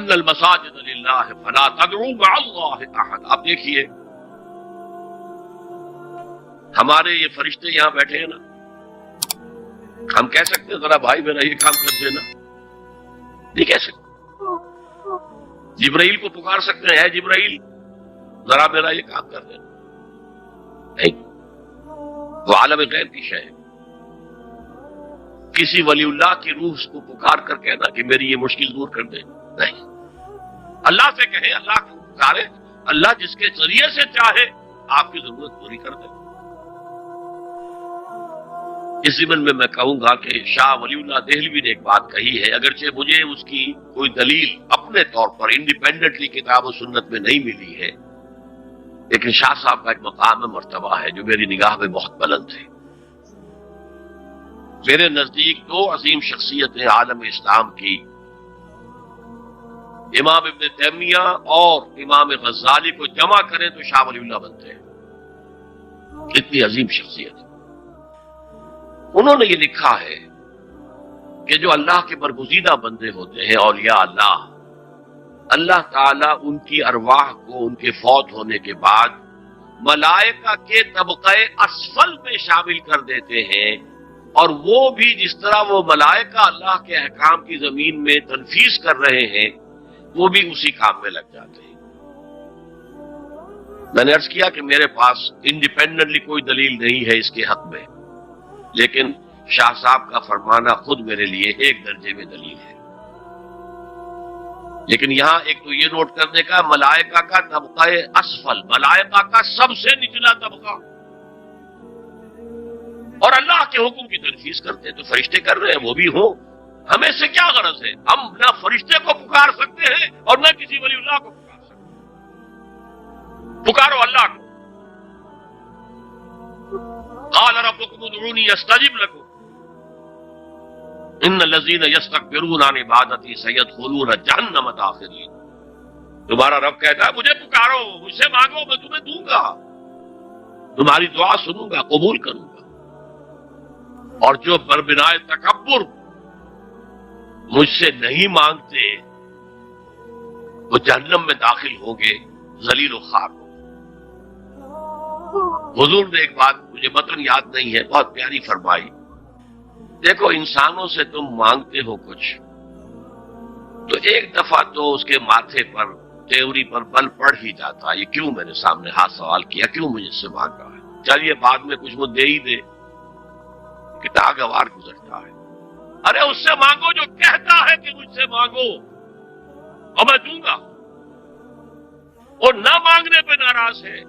وَأَنَّ الْمَسَاجِدَ لِلَّهِ فَلَا تَدْعُوا مَعَ اللَّهِ أَحَدًا۔ اب دیکھیے ہمارے یہ فرشتے یہاں بیٹھے ہیں نا، ہم کہہ سکتے ہیں ذرا بھائی میرا یہ کام کر دینا؟ نہیں کہہ سکتے۔ جبرائیل کو پکار سکتے ہیں، اے جبرائیل ذرا میرا یہ کام کر دینا؟ نہیں، وہ عالم غیب کی شے ہے۔ کسی ولی اللہ کی روح اس کو پکار کر کہنا کہ میری یہ مشکل دور کر دے؟ نہیں، اللہ سے کہیں، اللہ کو پکارے، اللہ جس کے ذریعے سے چاہے آپ کی ضرورت پوری کر دے۔ اس ضمن میں میں کہوں گا کہ شاہ ولی اللہ دہلوی نے ایک بات کہی ہے، اگرچہ مجھے اس کی کوئی دلیل اپنے طور پر انڈیپینڈنٹلی کتاب و سنت میں نہیں ملی ہے، لیکن شاہ صاحب کا ایک مقام مرتبہ ہے جو میری نگاہ میں بہت بلند ہے۔ میرے نزدیک دو عظیم شخصیتیں عالم اسلام کی، امام ابن تیمیہ اور امام غزالی کو جمع کریں تو شاہ ولی اللہ بنتے ہیں۔ اتنی عظیم شخصیت۔ انہوں نے یہ لکھا ہے کہ جو اللہ کے برگزیدہ بندے ہوتے ہیں، اولیاء اللہ، اللہ تعالیٰ ان کی ارواح کو ان کے فوت ہونے کے بعد ملائکہ کے طبقہ اسفل میں شامل کر دیتے ہیں، اور وہ بھی جس طرح وہ ملائکہ اللہ کے احکام کی زمین میں تنفیذ کر رہے ہیں وہ بھی اسی کام میں لگ جاتے ہیں۔ میں نے عرض کیا کہ میرے پاس انڈیپینڈنٹلی کوئی دلیل نہیں ہے اس کے حق میں، لیکن شاہ صاحب کا فرمانا خود میرے لیے ایک درجے میں دلیل ہے۔ لیکن یہاں ایک تو یہ نوٹ کرنے کا، ملائکہ کا طبقہ اسفل، ملائکہ کا سب سے نچلا طبقہ، اور اللہ کے حکم کی تنفیذ کرتے ہیں تو فرشتے کر رہے ہیں، وہ بھی ہوں، ہمیں سے کیا غرض ہے؟ ہم نہ فرشتے کو پکار سکتے ہیں اور نہ کسی ولی اللہ کو پکار سکتے ہیں۔ پکارو اللہ کو۔ قال ربکم ادعونی استجب لکم ان الذین یستکبرون عن عبادتی سیدخلون جہنم داخرین۔ تمہارا رب کہتا ہے مجھے پکارو، مجھ سے مانگو، میں تمہیں دوں گا، تمہاری دعا سنوں گا، قبول کروں گا، اور جو بربنائے تکبر مجھ سے نہیں مانگتے وہ جہنم میں داخل ہوں گے، ذلیل و خوار ہوں گے۔ حضور نے ایک بات مجھے متن یاد نہیں ہے، بہت پیاری فرمائی، دیکھو انسانوں سے تم مانگتے ہو کچھ تو ایک دفعہ تو اس کے ماتھے پر تیوری پر بل پڑ ہی جاتا ہے، یہ کیوں میں نے سامنے ہاتھ سوال کیا، کیوں مجھے اس سے مانگ رہا ہے، چلیے بعد میں کچھ وہ دے ہی دے، کہ ناگوار گزرتا ہے۔ ارے اس سے مانگو جو کہتا ہے کہ مجھ سے مانگو اور میں دوں گا، اور نہ مانگنے پہ ناراض ہے،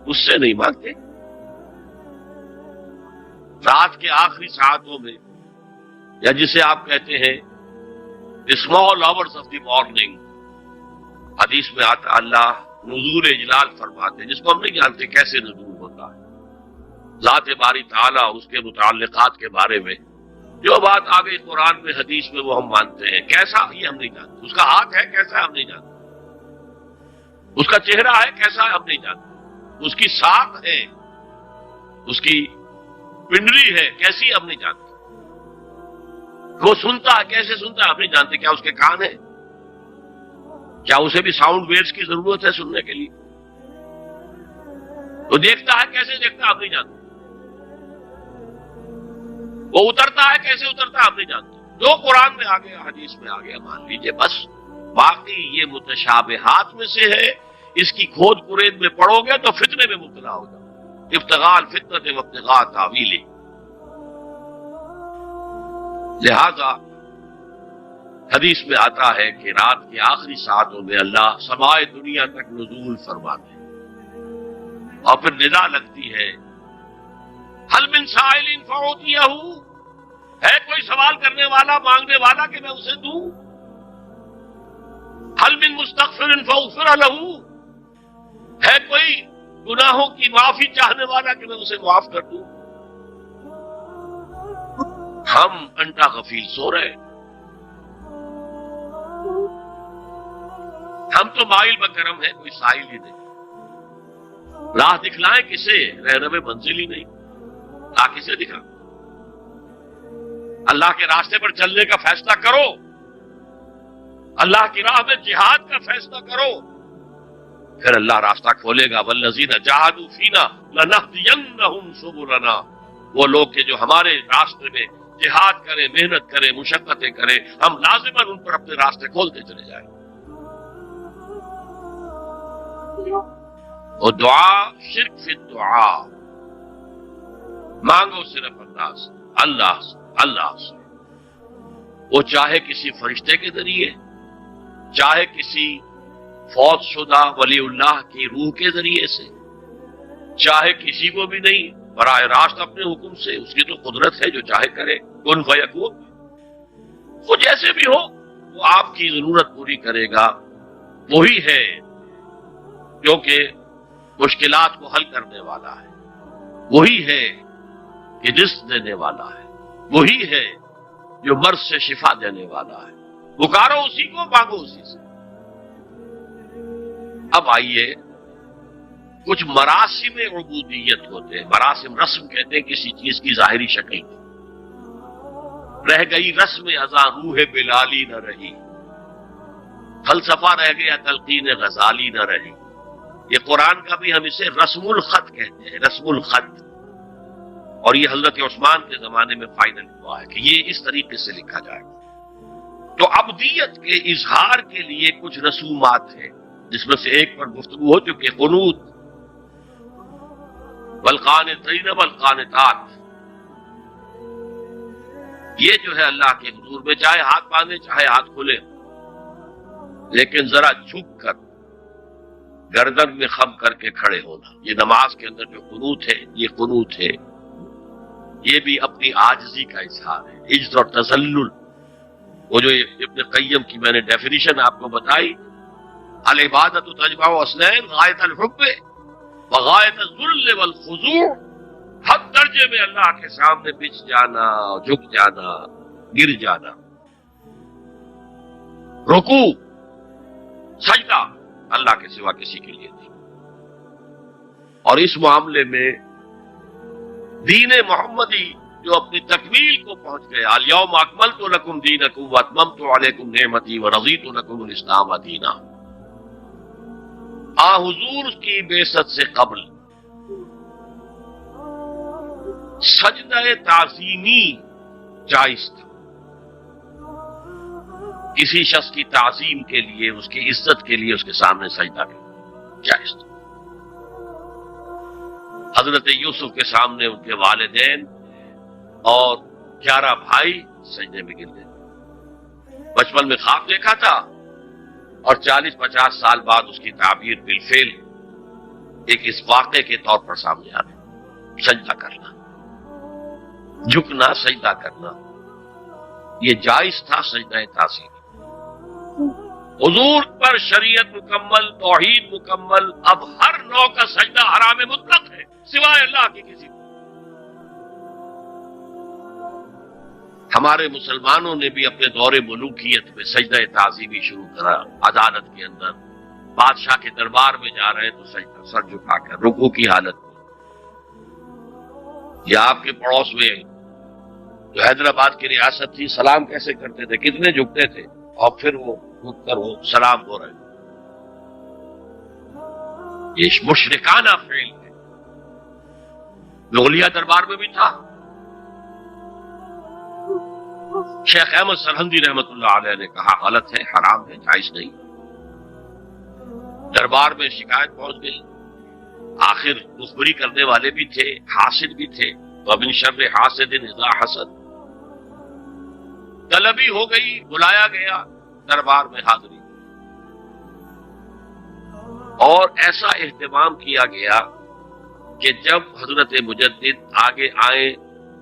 اس سے نہیں مانگتے۔ رات کے آخری ساعتوں میں، یا جسے آپ کہتے ہیں small hours of the morning, حدیث میں آتا اللہ نزول اجلال فرماتے، جس کو ہم نہیں جانتے کیسے نزول ہوتا ہے، ذات باری تعالیٰ اس کے متعلقات کے بارے میں جو بات آ گئی قرآن میں حدیث میں وہ ہم مانتے ہیں، کیسا یہ ہم نہیں جانتے، اس کا ہاتھ ہے کیسا ہے ہم نہیں جانتے، اس کا چہرہ ہے کیسا ہے ہم نہیں جانتے، اس کی ساکھ ہے، اس کی پنڈلی ہے کیسی ہم نہیں جانتے، وہ سنتا ہے کیسے سنتا ہے ہم نہیں جانتے، کیا اس کے کان ہیں، کیا اسے بھی ساؤنڈ ویوز کی ضرورت ہے سننے کے لیے، وہ دیکھتا ہے کیسے دیکھتا ہے ہم نہیں جانتے، وہ اترتا ہے کیسے اترتا ہے ہم نہیں جانتے، جو قرآن میں آ گیا حدیث میں آ گیا مان لیجئے بس، باقی یہ متشابہات میں سے ہے، اس کی کھود کرید میں پڑو گے تو فتنے میں مبتلا ہو جاؤ، ابتغاء الفتنۃ وابتغاء تاویلہ۔ لہذا حدیث میں آتا ہے کہ رات کے آخری ساعتوں میں اللہ سمائے دنیا تک نزول فرماتے ہیں، اور پھر ندا لگتی ہے حل من سائل فاعطیہ، ہے کوئی سوال کرنے والا مانگنے والا کہ میں اسے دوں، حل من مستغفر فاغفر لہ، ہے کوئی گناہوں کی معافی چاہنے والا کہ میں اسے معاف کر دوں۔ ہم انٹا غفیل سو رہے، ہم تو مائل بکرم ہیں، کوئی سائل ہی نہیں، راہ دکھلائیں کسے، رہنم منزل ہی نہیں، راہ کسے دکھا، اللہ کے راستے پر چلنے کا فیصلہ کرو، اللہ کی راہ میں جہاد کا فیصلہ کرو، پھر اللہ راستہ کھولے گا۔ والذین جاہدوا فینا لنہدینہم سبلنا، وہ لوگ کہ جو ہمارے راستے میں جہاد کریں، محنت کریں، مشقتیں کریں، ہم لازماً ان پر اپنے راستے کھولتے چلے جائیں۔ اور دعا شرک فی الدعا، مانگو صرف اللہ سے، اللہ سے، اللہ سے، وہ چاہے کسی فرشتے کے ذریعے، چاہے کسی فوت شدہ ولی اللہ کی روح کے ذریعے سے، چاہے کسی کو بھی نہیں، براہ راست اپنے حکم سے، اس کی تو قدرت ہے، جو چاہے کرے، کن فیکون، وہ جیسے بھی ہو وہ آپ کی ضرورت پوری کرے گا۔ وہی ہے جو کہ مشکلات کو حل کرنے والا ہے، وہی ہے کہ رزق دینے والا ہے، وہی ہے جو مرض سے شفا دینے والا ہے۔ پکارو اسی کو، مانگو اسی سے۔ اب آئیے، کچھ مراسم عبودیت ہوتے ہیں، مراسم رسم کہتے ہیں کسی چیز کی ظاہری شکل کو۔ رہ گئی رسم ازاں روح بلالی نہ رہی، فلسفہ رہ گیا تلقین غزالی نہ رہی۔ یہ قرآن کا بھی ہم اسے رسم الخط کہتے ہیں، رسم الخط، اور یہ حضرت عثمان کے زمانے میں فائنل ہوا ہے کہ یہ اس طریقے سے لکھا جائے۔ تو عبدیت کے اظہار کے لیے کچھ رسومات ہیں، جس میں سے ایک پر گفتگو ہو چکی، قنوت، والقانتین والقانتات۔ یہ جو ہے اللہ کے حضور میں چاہے ہاتھ باندھے چاہے ہاتھ کھلے، لیکن ذرا جھک کر گردن میں خم کر کے کھڑے ہونا۔ یہ نماز کے اندر جو قنوت ہے، یہ قنوت ہے، یہ بھی اپنی عاجزی کا اظہار ہے، عجز اور تذلل۔ وہ جو ابن قیم کی میں نے ڈیفینیشن آپ کو بتائی، العبادت تجمع اصلین، غایت الحب وغایت الذل والخضوع، حد درجے میں اللہ کے سامنے بچ جانا، جھک جانا، گر جانا۔ رکوع، سجدہ اللہ کے سوا کسی کے لیے نہیں۔ اور اس معاملے میں دین محمدی جو اپنی تکمیل کو پہنچ گیا، الیوم اکملت لکم دینکم واتممت علیکم نعمتی ورضیت لکم الاسلام دینا، حضور کی بعثت سے قبل سجدہ تعظیمی جائز تھا۔ کسی شخص کی تعظیم کے لیے، اس کی عزت کے لیے اس کے سامنے سجدہ جائز تھا۔ حضرت یوسف کے سامنے ان کے والدین اور 11 بھائی سجدے میں گر گئے۔ بچپن میں خواب دیکھا تھا، اور 40-50 سال بعد اس کی تعبیر بالفعل ایک اس واقعے کے طور پر سامنے آ رہی۔ سجدہ کرنا، جھکنا، سجدہ کرنا، یہ جائز تھا سجدہ تعظیم۔ حضور پر شریعت مکمل، توحید مکمل، اب ہر نوع کا سجدہ حرام مطلق ہے سوائے اللہ کی کسی کو۔ ہمارے مسلمانوں نے بھی اپنے دور ملوکیت میں سجدہ تعظیمی شروع کرا، عدالت کے اندر بادشاہ کے دربار میں جا رہے ہیں تو سجدہ، سر جھکا کر رکوع کی حالت میں۔ یا آپ کے پڑوس میں جو حیدرآباد کی ریاست تھی، سلام کیسے کرتے تھے، کتنے جھکتے تھے، اور پھر وہ جھک کر وہ سلام ہو رہے۔ یہ مشرکانہ فعل ہے، مغلیہ دربار میں بھی تھا۔ شیخ احمد سرہندی رحمت اللہ علیہ نے کہا غلط ہے، حرام ہے، جائز نہیں۔ دربار میں شکایت پہنچ گئی، آخر مخبری کرنے والے بھی تھے، حاسد بھی تھے، وَمِن شَرِّ حَاسِدٍ إِذَا حَسَدَ، طلبی ہو گئی، بلایا گیا، دربار میں حاضری، اور ایسا اہتمام کیا گیا کہ جب حضرت مجدد آگے آئے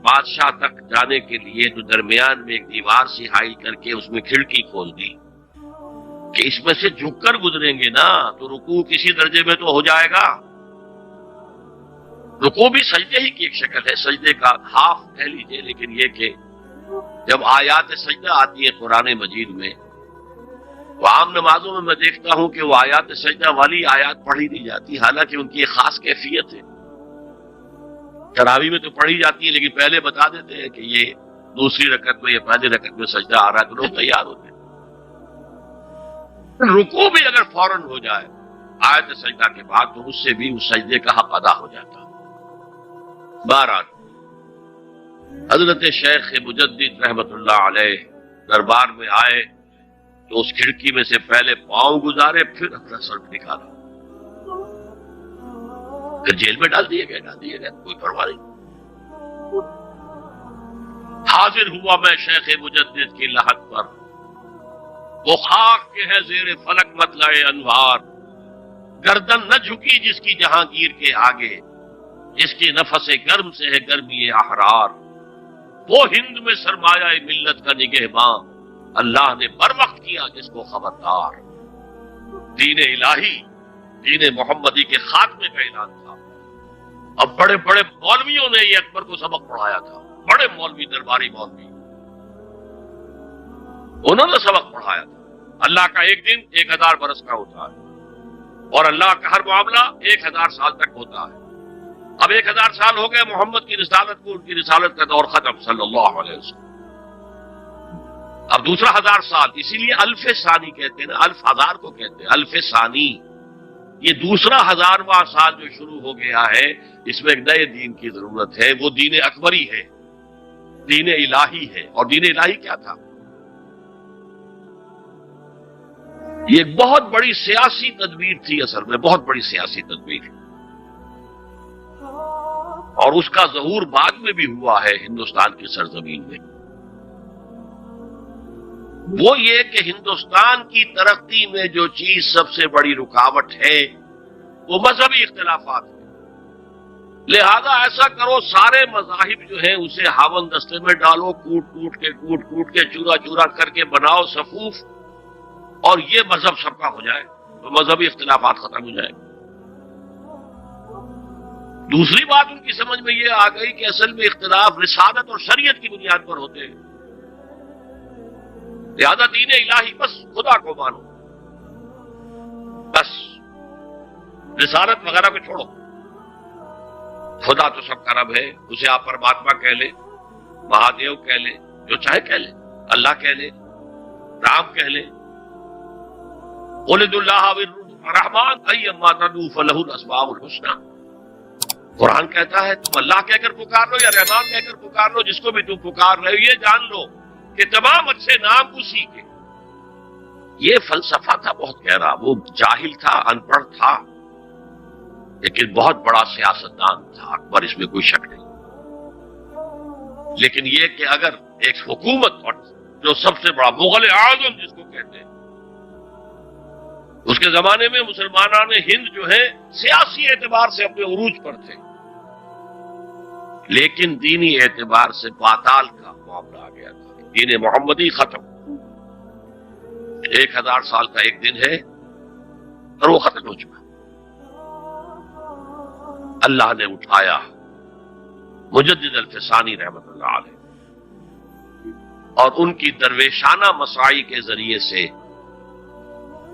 بادشاہ تک جانے کے لیے تو درمیان میں ایک دیوار سی حائل کر کے اس میں کھڑکی کھول دی کہ اس میں سے جھک کر گزریں گے نا تو رکوع کسی درجے میں تو ہو جائے گا۔ رکوع بھی سجدے ہی کی ایک شکل ہے، سجدے کا ہاف کہہ لیجیے، لیکن یہ کہ جب آیات سجدہ آتی ہے قرآن مجید میں، وہ عام نمازوں میں دیکھتا ہوں کہ وہ آیات سجدہ والی آیات پڑھی نہیں جاتی، حالانکہ ان کی ایک خاص کیفیت ہے۔ تراویح میں تو پڑھی جاتی ہے، لیکن پہلے بتا دیتے ہیں کہ یہ دوسری رکعت میں یا پہلی رکعت میں سجدہ آ رہا ہے تو لوگ تیار ہوتے ہیں۔ رکوع بھی اگر فوراً ہو جائے آیت سجدہ کے بعد تو اس سے بھی اس سجدے کا حق ادا ہو جاتا. بہرحال حضرت شیخ مجدد رحمت اللہ علیہ دربار میں آئے تو اس کھڑکی میں سے پہلے پاؤں گزارے پھر اپنا سر نکالا. پھر جیل میں ڈال دیے گئے کوئی پرواہ نہیں. حاضر ہوا میں شیخ مجدد کی لحد پر، وہ خاک کے ہے زیر فلک مطلع انوار، گردن نہ جھکی جس کی جہانگیر کے آگے، جس کی نفس گرم سے ہے گرمی احرار. وہ ہند میں سرمایہ ملت کا نگہباں، اللہ نے بر وقت کیا جس کو خبردار. دین الہی دین محمدی کے خاتمے کا اعلان تھا. اب بڑے بڑے مولویوں نے یہ اکبر کو سبق پڑھایا تھا، بڑے مولوی، درباری مولوی، انہوں نے سبق پڑھایا تھا. اللہ کا ایک دن 1000 برس کا ہوتا ہے، اور اللہ کا ہر معاملہ 1000 سال تک ہوتا ہے. اب 1000 سال ہو گئے محمد کی رسالت کو، ان کی رسالت کا دور ختم صلی اللہ علیہ وسلم. اب دوسرا 1000 سال، اسی لیے الف ثانی کہتے ہیں نا، الف ہزار کو کہتے ہیں الف ثانی. یہ دوسرا 1000واں سال جو شروع ہو گیا ہے، اس میں ایک نئے دین کی ضرورت ہے. وہ دین اکبری ہے، دین الہی ہے. اور دین الہی کیا تھا؟ یہ ایک بہت بڑی سیاسی تدبیر تھی، اصل میں بہت بڑی سیاسی تدبیر، اور اس کا ظہور بعد میں بھی ہوا ہے ہندوستان کی سرزمین میں. وہ یہ کہ ہندوستان کی ترقی میں جو چیز سب سے بڑی رکاوٹ ہے وہ مذہبی اختلافات ہیں. لہذا ایسا کرو سارے مذاہب جو ہیں اسے ہاون دستے میں ڈالو، کوٹ کوٹ کے چورا چورا کر کے بناؤ صفوف، اور یہ مذہب سب کا ہو جائے تو مذہبی اختلافات ختم ہو جائے. دوسری بات ان کی سمجھ میں یہ آ گئی کہ اصل میں اختلاف رسالت اور شریعت کی بنیاد پر ہوتے ہیں. لہذا دین الہی بس خدا کو مانو، بس رسالت وغیرہ کو چھوڑو. خدا تو سب کا رب ہے، اسے آپ پرماتما کہہ لیں، مہادیو کہہ لیں، جو چاہے کہہ لیں، اللہ کہہ لیں، رام کہہ لیں. قل ادعوا اللہ والرحمن ایما تدعوا فلہ الاسماء الحسنی. قرآن کہتا ہے تم اللہ کہہ کر پکار لو یا رحمان کہہ کر پکار لو، جس کو بھی تم پکار رہے ہو یہ جان لو کہ تمام اچھے نام اسی کے. یہ فلسفہ تھا بہت گہرا. وہ جاہل تھا، ان پڑھ تھا، لیکن بہت بڑا سیاستدان تھا اکبر، اس میں کوئی شک نہیں. لیکن یہ کہ اگر ایک حکومت اور جو سب سے بڑا مغل اعظم جس کو کہتے ہیں، اس کے زمانے میں مسلمانان ہند جو ہے سیاسی اعتبار سے اپنے عروج پر تھے، لیکن دینی اعتبار سے پاتال کا معاملہ آ گیا تھا. دین محمدی ختم. 1000 سال کا ایک دن ہے اور وہ ختم ہو چکا. اللہ نے اٹھایا مجدد الفسانی رحمت اللہ علیہ، اور ان کی درویشانہ مساعی کے ذریعے سے.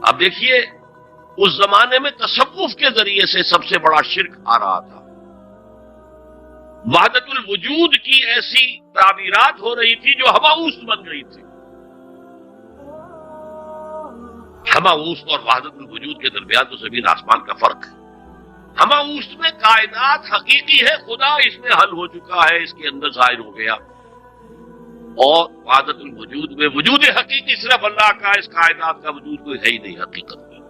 اب دیکھیے اس زمانے میں تصوف کے ذریعے سے سب سے بڑا شرک آ رہا تھا. وحدت الوجود کی ایسی تعبیرات ہو رہی تھی جو ہماؤست بن گئی تھی. ہماؤست اور وحدت الوجود کے درمیان تو زمین آسمان کا فرق ہے. ہماؤست میں کائنات حقیقی ہے، خدا اس میں حل ہو چکا ہے، اس کے اندر ظاہر ہو گیا. اور وحدت الوجود میں وجود حقیقی صرف اللہ کا، اس کائنات کا وجود کوئی ہے ہی نہیں حقیقت میں.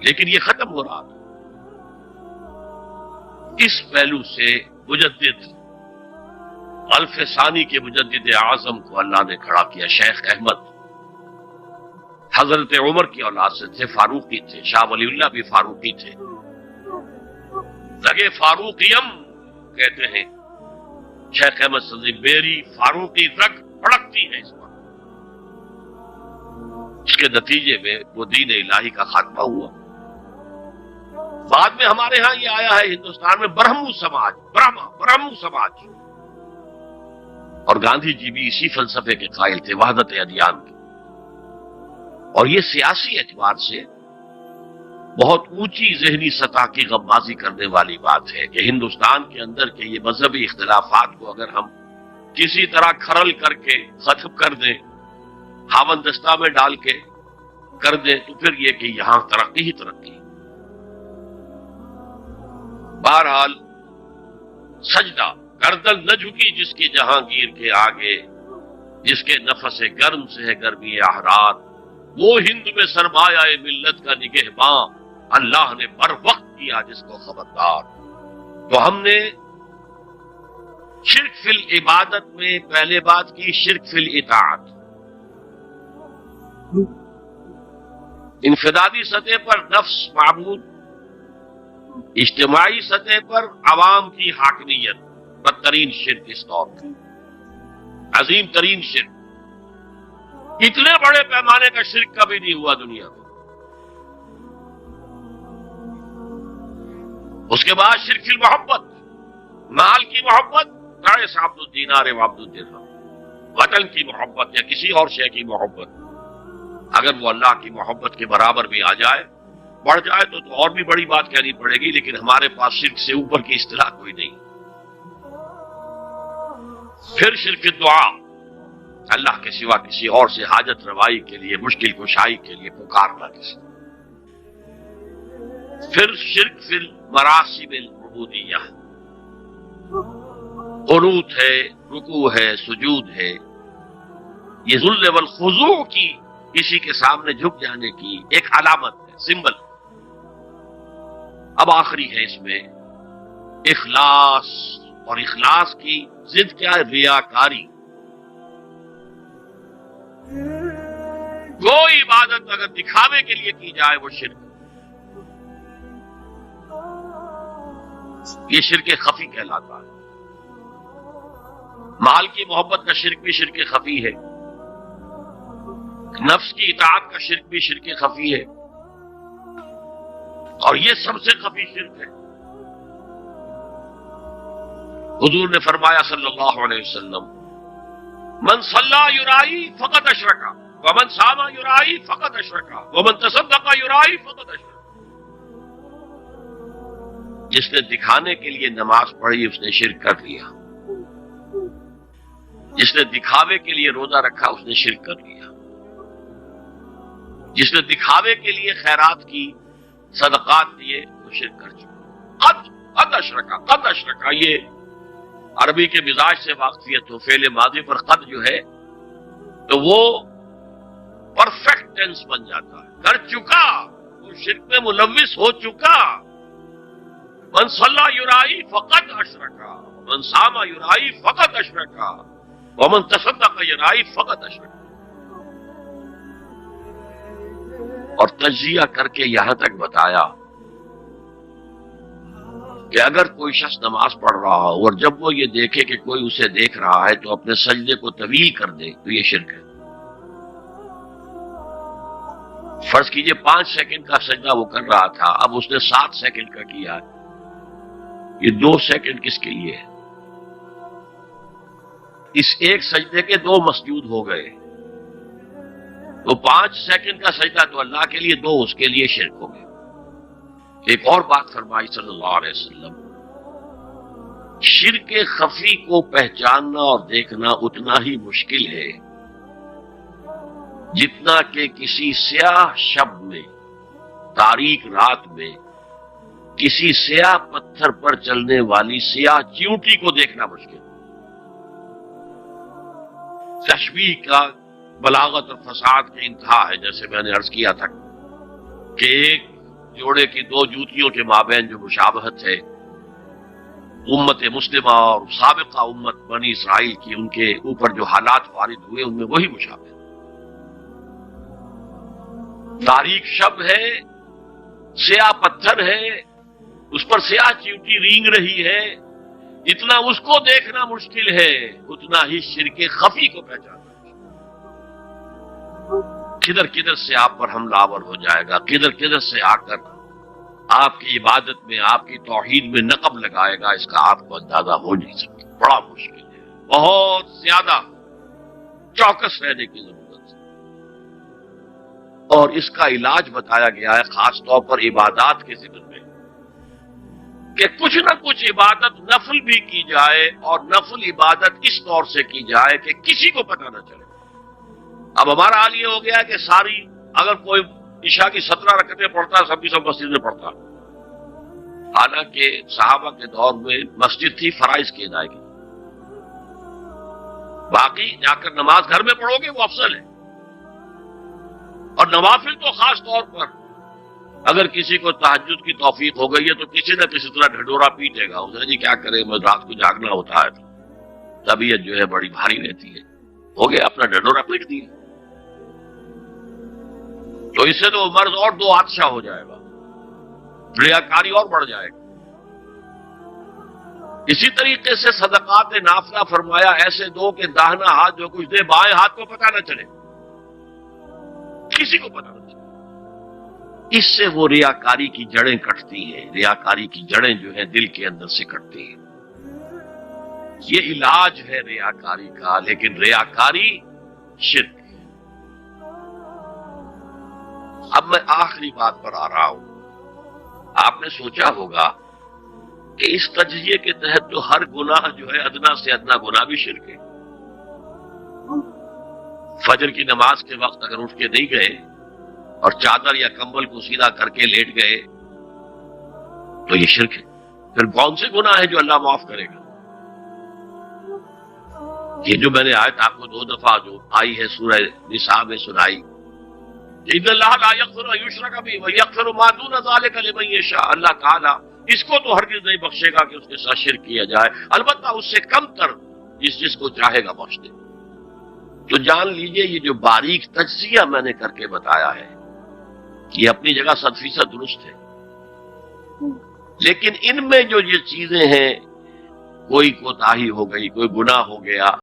لیکن یہ ختم ہو رہا تھا. اس پہلو سے مجدد الف ثانی کے مجدد اعظم کو اللہ نے کھڑا کیا. شیخ احمد حضرت عمر کی اولاد سے تھے، فاروقی تھے. شاہ ولی اللہ بھی فاروقی تھے. لگے فاروقیم کہتے ہیں شیخ احمد سندھی، میری فاروقی رگ بھڑکتی ہے اس وقت. اس کے نتیجے میں وہ دین الہی کا خاتمہ ہوا. بعد میں ہمارے ہاں یہ آیا ہے ہندوستان میں برہمو سماج، برہمو سماج. اور گاندھی جی بھی اسی فلسفے کے قائل تھے، وحدت ادیان کے. اور یہ سیاسی اعتبار سے بہت اونچی ذہنی سطح کی غمبازی کرنے والی بات ہے کہ ہندوستان کے اندر کے یہ مذہبی اختلافات کو اگر ہم کسی طرح کھرل کر کے ختم کر دیں، ہاون دستہ میں ڈال کے کر دیں تو پھر یہ کہ یہاں ترقی ہی ترقی۔ بہرحال سجدہ، گردن نہ جھکی جس کی جہانگیر کے آگے، جس کے نفس گرم سے ہے گرمی احرار، وہ ہند میں سرمایہ ملت کا نگہباں، اللہ نے بر وقت کیا جس کو خبردار۔ تو ہم نے شرک فی العبادت میں پہلے بات کی شرک فی الاطاعت۔ انفرادی سطح پر نفس معبود، اجتماعی سطح پر عوام کی حاکمیت، بدترین شرک اس دور میں، عظیم ترین شرک۔ اتنے بڑے پیمانے کا شرک کبھی نہیں ہوا دنیا میں۔ اس کے بعد شرک فی المحبت، مال کی محبت، تعس عبد الدینار و عبد الدرہم، وطن کی محبت یا کسی اور شے کی محبت، اگر وہ اللہ کی محبت کے برابر بھی آ جائے، بڑھ جائے تو اور بھی بڑی بات کہنی پڑے گی، لیکن ہمارے پاس شرک سے اوپر کی اصطلاح کوئی نہیں۔ پھر شرک دعا، اللہ کے سوا کسی اور سے حاجت روائی کے لیے، مشکل کشائی کے لیے پکارنا کسی۔ پھر شرک فی المراسم العبودیہ، قنوت ہے، رکوع ہے، سجود ہے، یہ ذل والخضوع کی، کسی کے سامنے جھک جانے کی ایک علامت ہے، سمبل۔ اب آخری ہے اس میں اخلاص، اور اخلاص کی ضد کیا ہے؟ ریاکاری۔ کوئی عبادت اگر دکھاوے کے لیے کی جائے وہ شرک، یہ شرک خفی کہلاتا ہے۔ مال کی محبت کا شرک بھی شرک خفی ہے، نفس کی اطاعت کا شرک بھی شرک خفی ہے، اور یہ سب سے خفی شرک ہے۔ حضور نے فرمایا صلی اللہ علیہ وسلم، من صلی یرائی فقط اشرکا ومن صام یرائی فقط اشرکا ومن تصدق یرائی فقط اشرکا۔ جس نے دکھانے کے لیے نماز پڑھی اس نے شرک کر لیا، جس نے دکھاوے کے لیے روزہ رکھا اس نے شرک کر لیا، جس نے دکھاوے کے لیے خیرات کی، صدقات دیے، وہ شرک کر چکا۔ قد اشرکا، قد اشرکا، یہ عربی کے مزاج سے واقفیت ہو، فعل ماضی پر قد جو ہے تو وہ پرفیکٹ ٹینس بن جاتا ہے، کر چکا، وہ شرک میں ملوث ہو چکا۔ من صلی یرائی فقط اشرکا من صام یرائی فقط اشرکا ومن تصدق یرائی فقط اشرکا۔ اور تجزیہ کر کے یہاں تک بتایا کہ اگر کوئی شخص نماز پڑھ رہا ہو اور جب وہ یہ دیکھے کہ کوئی اسے دیکھ رہا ہے تو اپنے سجدے کو طویل کر دے تو یہ شرک ہے۔ فرض کیجئے 5 سیکنڈ کا سجدہ وہ کر رہا تھا، اب اس نے 7 سیکنڈ کا کیا ہے، یہ 2 سیکنڈ کس کے لیے ہے؟ اس ایک سجدے کے 2 مسجود ہو گئے، تو 5 سیکنڈ کا سجدہ تو اللہ کے لیے، 2 اس کے لیے شرک ہو گئے۔ ایک اور بات فرمائی صلی اللہ علیہ وسلم، شرک خفی کو پہچاننا اور دیکھنا اتنا ہی مشکل ہے جتنا کہ کسی سیاہ شب میں، تاریک رات میں، کسی سیاہ پتھر پر چلنے والی سیاہ چیونٹی کو دیکھنا مشکل۔ تشبیہ کا بلاغت اور فساد کی انتہا ہے، جیسے میں نے عرض کیا تھا کہ ایک جوڑے کی 2 جوتیوں کے مابین جو مشابہت ہے، امت مسلمہ اور سابقہ امت بنی اسرائیل کی، ان کے اوپر جو حالات وارد ہوئے ان میں وہی مشابہت۔ تاریک شب ہے، سیاہ پتھر ہے، اس پر سیاہ چیونٹی رینگ رہی ہے، اتنا اس کو دیکھنا مشکل ہے اتنا ہی شرک خفی کو پہچاننا۔ کدھر کدھر سے آپ پر حملہ آور ہو جائے گا، کدھر کدھر سے آ کر آپ کی عبادت میں، آپ کی توحید میں نقب لگائے گا، اس کا آپ کو اندازہ ہو نہیں سکتا۔ بڑا مشکل ہے، بہت زیادہ چوکس رہنے کی ضرورت ہے، اور اس کا علاج بتایا گیا ہے خاص طور پر عبادات کے ذکر میں، کہ کچھ نہ کچھ عبادت نفل بھی کی جائے، اور نفل عبادت اس طور سے کی جائے کہ کسی کو پتہ نہ چلے۔ اب ہمارا حال یہ ہو گیا کہ ساری اگر کوئی عشاء کی 17 رکعتیں پڑھتا ہے سب کی سب مسجد میں پڑھتا، حالانکہ صحابہ کے دور میں مسجد تھی فرائض کی ادائیگی، باقی جا کر نماز گھر میں پڑھو گے وہ افضل ہے، اور نوافل تو خاص طور پر اگر کسی کو تہجد کی توفیق ہو گئی ہے تو کسی نہ کسی طرح ڈھڈورا پیٹے گا، اسے جی کیا کرے میں رات کو جاگنا ہوتا ہے، طبیعت جو ہے بڑی بھاری رہتی ہے، ہو گیا اپنا ڈھڈورا پیٹ دیا، تو اس سے تو مرض اور دو حادثہ ہو جائے گا، ریاکاری اور بڑھ جائے گا۔ اسی طریقے سے صدقات نافلہ فرمایا ایسے دو کہ داہنا ہاتھ جو کچھ دے بائیں ہاتھ کو پتہ نہ چلے، کسی کو پتہ نہ چلے، اس سے وہ ریاکاری کی جڑیں کٹتی ہیں، ریاکاری کی جڑیں جو ہیں دل کے اندر سے کٹتی ہیں۔ یہ علاج ہے ریاکاری کا، لیکن ریاکاری شرک ہے۔ اب میں آخری بات پر آ رہا ہوں، آپ نے سوچا ہوگا کہ اس تجزیے کے تحت جو ہر گناہ جو ہے ادنا سے ادنا گناہ بھی شرک ہے۔ فجر کی نماز کے وقت اگر اٹھ کے نہیں گئے اور چادر یا کمبل کو سیدھا کر کے لیٹ گئے تو یہ شرک ہے، پھر کون سے گناہ ہے جو اللہ معاف کرے گا؟ یہ جو میں نے آیت آپ کو 2 دفعہ جو آئی ہے سورہ نساء میں سنائی، ان اللہ لا یغفر ان یشرک بہ ویغفر ما دون ذلک لمن یشاء، اللہ تعالیٰ اس کو تو ہرگز نہیں بخشے گا کہ اس کے ساتھ شرک کیا جائے، البتہ اس سے کم تر جس کو چاہے گا بخش دے۔ تو جان لیجئے یہ جو باریک تجزیہ میں نے کر کے بتایا ہے یہ اپنی جگہ 100% درست ہے، لیکن ان میں جو یہ چیزیں ہیں، کوئی کوتاہی ہو گئی، کوئی گناہ ہو گیا،